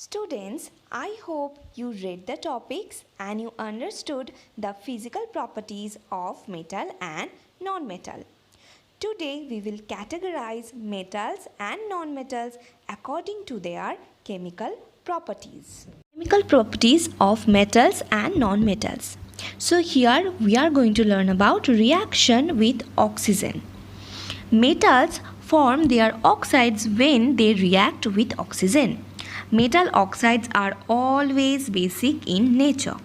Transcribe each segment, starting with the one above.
Students, I hope you read the topics and you understood the physical properties of metal and non-metal. Today we will categorize metals and non-metals according to their chemical properties. Chemical properties of metals and non-metals. So here we are going to learn about reaction with oxygen. Metals form their oxides when they react with oxygen. Metal oxides are always basic in nature.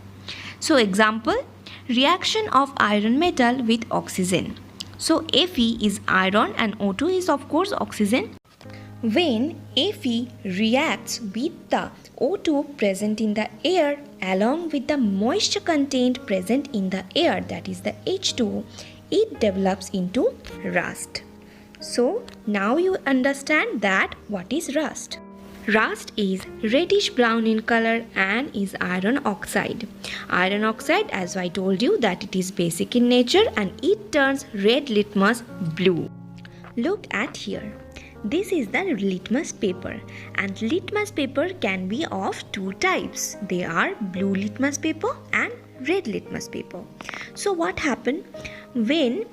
So example, reaction of iron metal with oxygen. So Fe is iron and O2 is of course oxygen. When Fe reacts with the O2 present in the air along with the moisture content present in the air, that is the H2O, it develops into rust. So now you understand that what is rust. Rust is reddish brown in color and is iron oxide. Iron oxide, as I told you, that it is basic in nature and it turns red litmus blue. Look at here. This is the litmus paper and litmus paper can be of two types. They are blue litmus paper and red litmus paper. So what happens when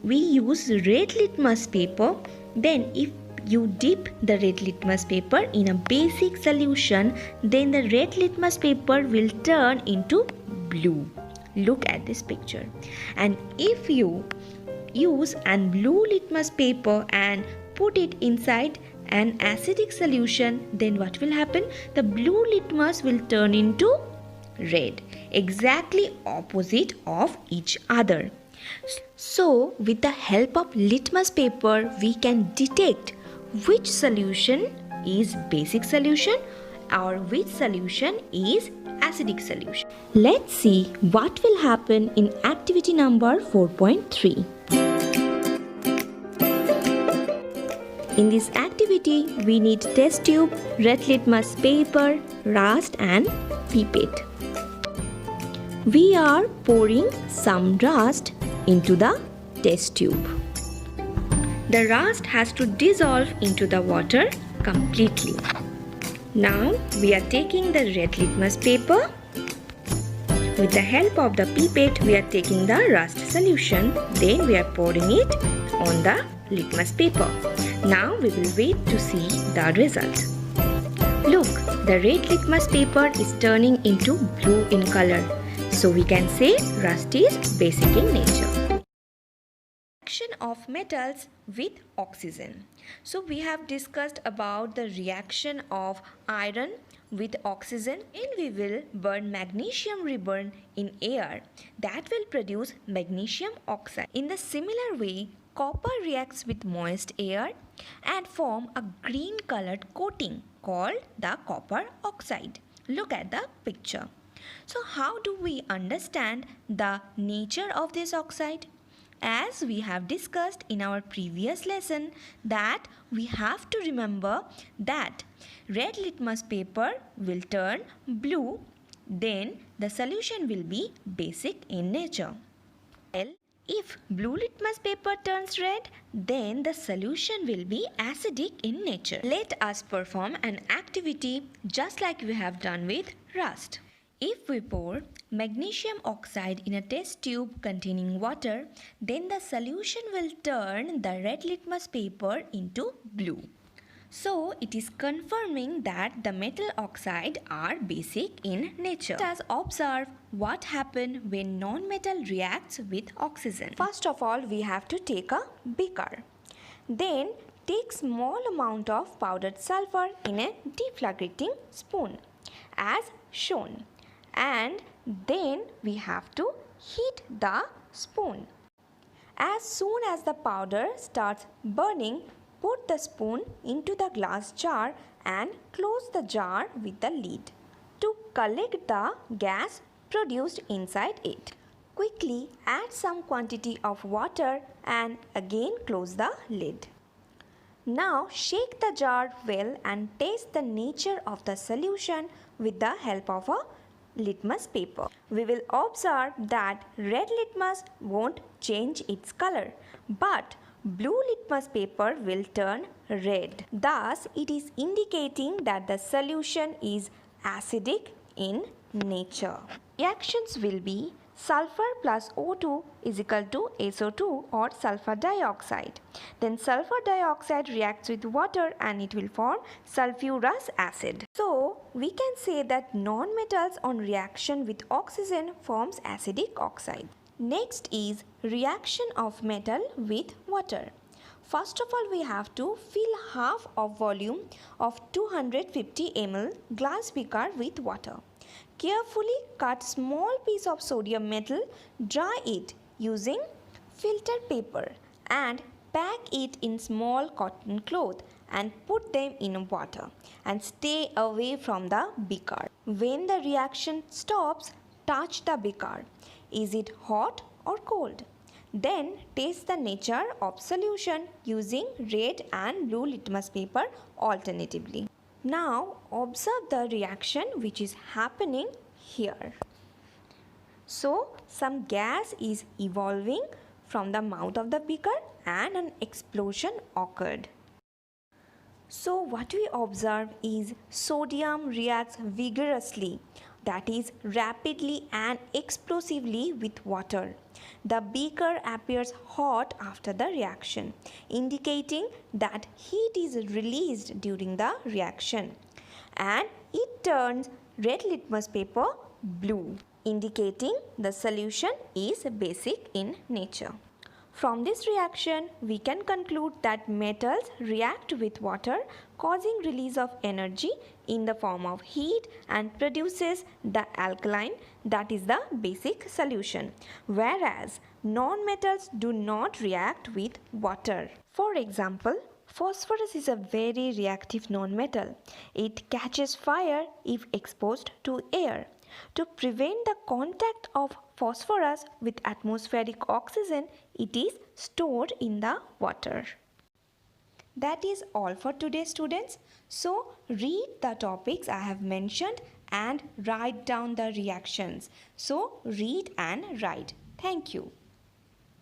we use red litmus paper? Then if you dip the red litmus paper in a basic solution, then the red litmus paper will turn into blue. Look at this picture. And if you use an blue litmus paper and put it inside an acidic solution, then what will happen? The blue litmus will turn into red, exactly opposite of each other. So with the help of litmus paper, we can detect which solution is basic solution or which solution is acidic solution. Let's see what will happen in activity number 4.3. In this activity, we need test tube, red litmus paper, rust and pipette. We are pouring some rust into the test tube. The rust has to dissolve into the water completely. Now we are taking the red litmus paper. With the help of the pipette, we are taking the rust solution. Then we are pouring it on the litmus paper. Now we will wait to see the result. Look, the red litmus paper is turning into blue in color. So we can say rust is basic in nature. Reaction of metals with oxygen. So we have discussed about the reaction of iron with oxygen, and we will burn magnesium ribbon in air that will produce magnesium oxide. In the similar way, copper reacts with moist air and form a green colored coating called the copper oxide. Look at the picture. So how do we understand the nature of this oxide? As we have discussed in our previous lesson, that we have to remember that red litmus paper will turn blue, then the solution will be basic in nature. Well, if blue litmus paper turns red, then the solution will be acidic in nature. Let us perform an activity just like we have done with rust. If we pour magnesium oxide in a test tube containing water, then the solution will turn the red litmus paper into blue. So it is confirming that the metal oxide are basic in nature. Let us observe what happens when non-metal reacts with oxygen. First of all, we have to take a beaker. Then take small amount of powdered sulfur in a deflagrating spoon as shown. And then we have to heat the spoon. As soon as the powder starts burning, put the spoon into the glass jar and close the jar with the lid to collect the gas produced inside it. Quickly add some quantity of water and again close the lid. Now shake the jar well and taste the nature of the solution with the help of a litmus paper. We will observe that red litmus won't change its color, but blue litmus paper will turn red. Thus, it is indicating that the solution is acidic in nature. Reactions will be sulfur plus O2 is equal to SO2 or sulfur dioxide. Then sulfur dioxide reacts with water and it will form sulfurous acid. So, we can say that non-metals on reaction with oxygen forms acidic oxide. Next is reaction of metal with water. First of all, we have to fill half of volume of 250 ml glass beaker with water. Carefully cut small piece of sodium metal, dry it using filtered paper and pack it in small cotton cloth and put them in water and stay away from the beaker. When the reaction stops, touch the beaker. Is it hot or cold? Then taste the nature of solution using red and blue litmus paper alternatively. Now observe the reaction which is happening here. So some gas is evolving from the mouth of the beaker and an explosion occurred. So what we observe is sodium reacts vigorously, that is rapidly and explosively with water. The beaker appears hot after the reaction, indicating that heat is released during the reaction, and it turns red litmus paper blue, indicating the solution is basic in nature. From this reaction, we can conclude that metals react with water, causing release of energy in the form of heat and produces the alkaline, that is the basic solution, whereas non-metals do not react with water. For example, phosphorus is a very reactive non-metal. It catches fire if exposed to air. To prevent the contact of phosphorus with atmospheric oxygen, it is stored in the water. That is all for today, students. So read the topics I have mentioned and write down the reactions. So read and write. Thank you.